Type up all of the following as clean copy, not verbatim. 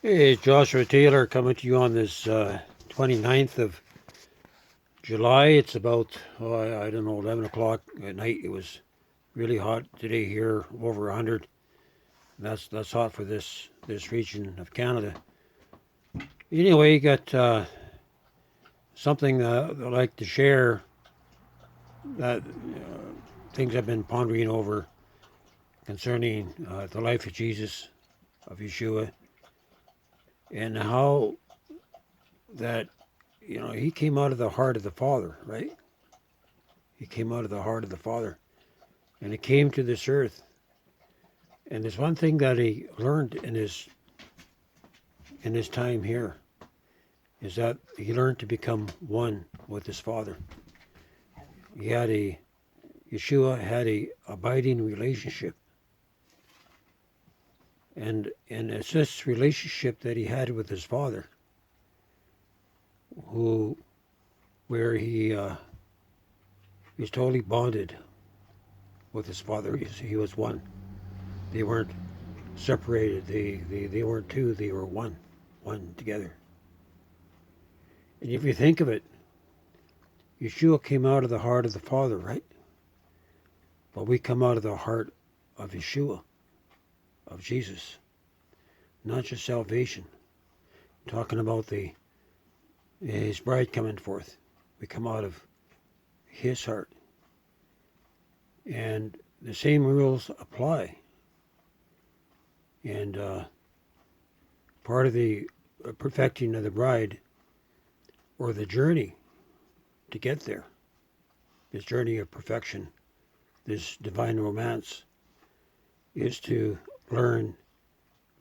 Hey, it's Joshua Taylor coming to you on this 29th of July. It's about, I don't know, 11 o'clock at night. It was really hot today here, over 100. That's hot for this region of Canada. Anyway, got something I'd like to share that things I've been pondering over concerning the life of Jesus, of Yeshua, and how that, he came out of the heart of the Father, right? He came out of the heart of the Father, and he came to this earth. And there's one thing that he learned in his time here is that he learned to become one with his Father. Yeshua had a abiding relationship, and it's this relationship that he had with his Father, where he was totally bonded with his Father. He was one. They weren't separated. They weren't two. They were one together. And if you think of it, Yeshua came out of the heart of the Father, right? But we come out of the heart of Yeshua, of Jesus. Not just salvation. Talking about his bride coming forth. We come out of his heart. And the same rules apply. And part of the perfecting of the bride, or the journey to get there, this journey of perfection, this divine romance, is to learn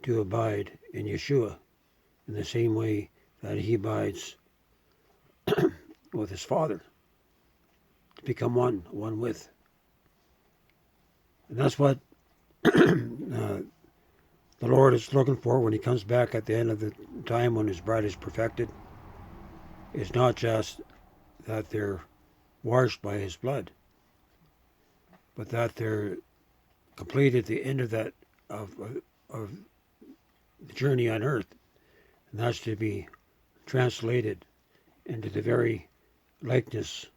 to abide in Yeshua in the same way that he abides with his Father, to become one with. And that's what the Lord is looking for when he comes back at the end of the time, when his bride is perfected. It's not just that they're washed by his blood, but that they're completed the end of that of the journey on earth, and that's to be translated into the very likeness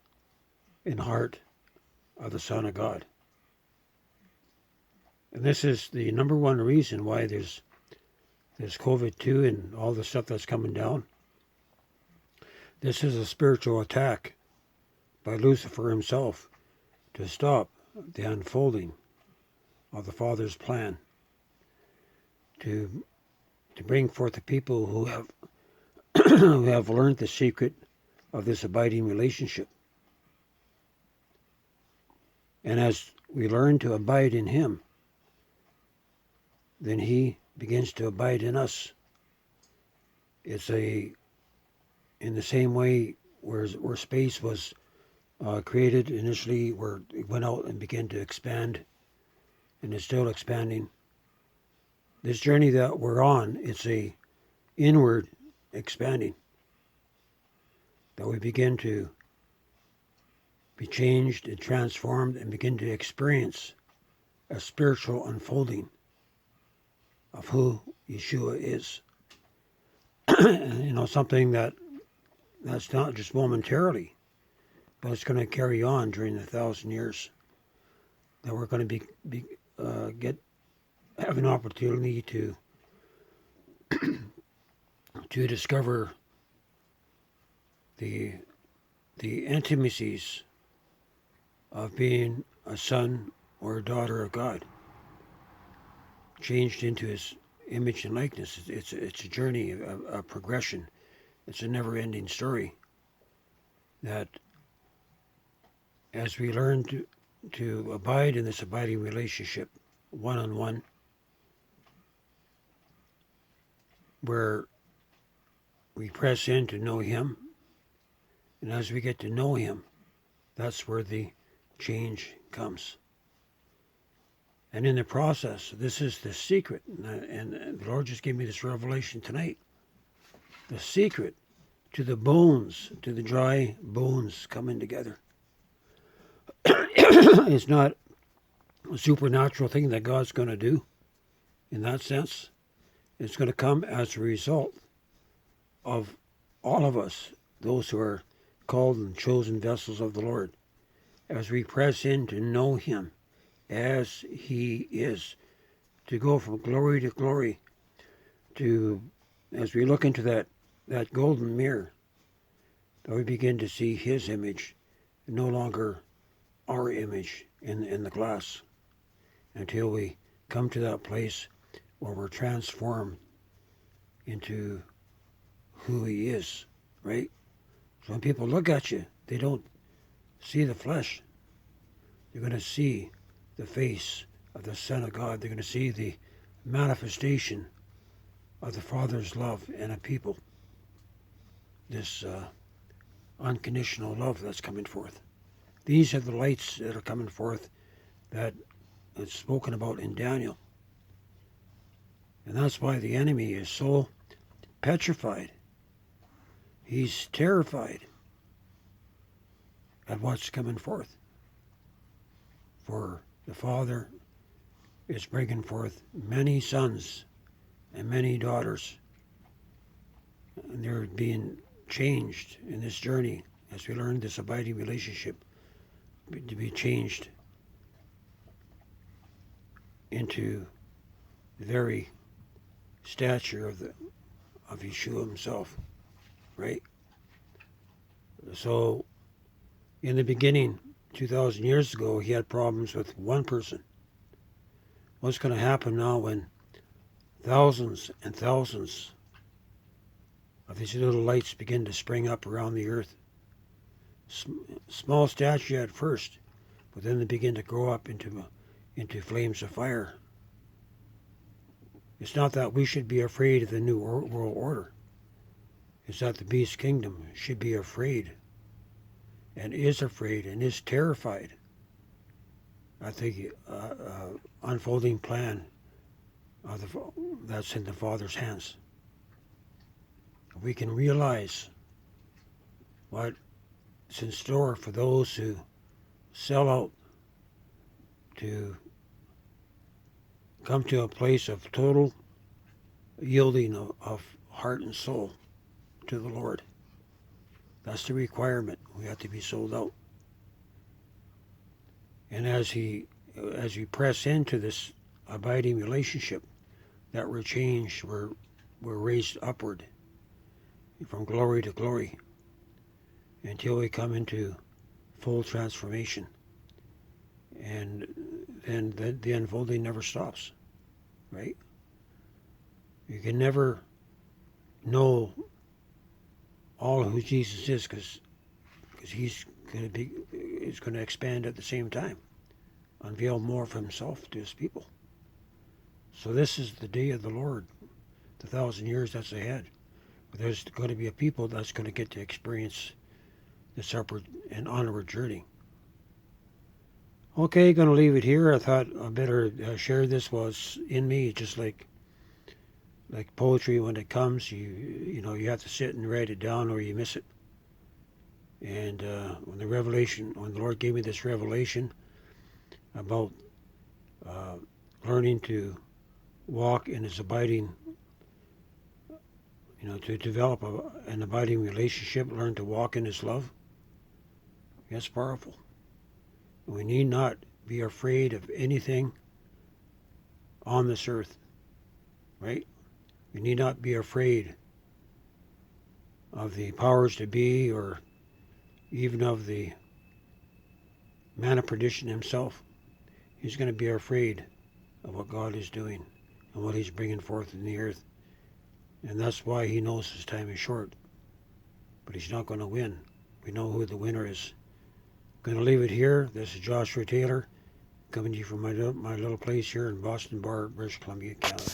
and heart of the Son of God. And this is the number one reason why there's COVID-2 and all the stuff that's coming down. This is a spiritual attack by Lucifer himself to stop the unfolding of the Father's plan, to bring forth the people who have who have learned the secret of this abiding relationship. And as we learn to abide in him, then he begins to abide in us. It's in the same way where space was created initially, where it went out and began to expand, and is still expanding. This journey that we're on, it's a inward expanding, that we begin to be changed and transformed and begin to experience a spiritual unfolding of who Yeshua is. Something that's not just momentarily, but it's going to carry on during the 1,000 years. That we're going to have an opportunity to discover the intimacies of being a son or a daughter of God, changed into his image and likeness. It's a journey, a progression. It's a never-ending story. That as we learn to abide in this abiding relationship, one-on-one, where we press in to know him, and as we get to know him, that's where the change comes. And in the process, this is the secret, and the Lord just gave me this revelation tonight. The secret to the bones, to the dry bones coming together. It's not a supernatural thing that God's going to do in that sense. It's going to come as a result of all of us, those who are called and chosen vessels of the Lord, as we press in to know Him as He is, to go from glory to glory, to, as we look into that golden mirror, that we begin to see His image, no longer our image in the glass, until we come to that place where we're transformed into who He is, right? So when people look at you, they don't see the flesh. They're going to see the face of the Son of God. They're going to see the manifestation of the Father's love in a people. This unconditional love that's coming forth. These are the lights that are coming forth that is spoken about in Daniel. And that's why the enemy is so petrified. He's terrified at what's coming forth. For the Father is bringing forth many sons and many daughters. And they're being changed in this journey as we learn this abiding relationship to be changed into the very stature of Yeshua himself, right? So in the beginning, 2,000 years ago, he had problems with one person. What's going to happen now when thousands and thousands of these little lights begin to spring up around the earth? Small stature at first, but then they begin to grow up into flames of fire. It's not that we should be afraid of the new world order. It's that the beast kingdom should be afraid, and is afraid, and is terrified at the unfolding plan that's in the Father's hands. We can realize what's in store for those who sell out to come to a place of total yielding of heart and soul to the Lord. That's the requirement. We have to be sold out. And as we press into this abiding relationship, that we're changed, we're raised upward from glory to glory until we come into full transformation. And then the unfolding never stops, right? You can never know all who Jesus is because he's going to expand at the same time, unveil more of himself to his people. So this is the day of the Lord, the 1,000 years that's ahead. But there's going to be a people that's going to get to experience this upward and onward journey. Okay, going to leave it here. I thought I better share this was in me, just like poetry. When it comes, you have to sit and write it down, or you miss it. And when the Lord gave me this revelation about learning to walk in His abiding, to develop an abiding relationship, learn to walk in His love, that's powerful. We need not be afraid of anything on this earth, right? We need not be afraid of the powers to be, or even of the man of perdition himself. He's going to be afraid of what God is doing and what He's bringing forth in the earth. And that's why he knows his time is short. But he's not going to win. We know who the winner is. Going to leave it here. This is Joshua Taylor, coming to you from my little place here in Boston Bar, British Columbia, Canada.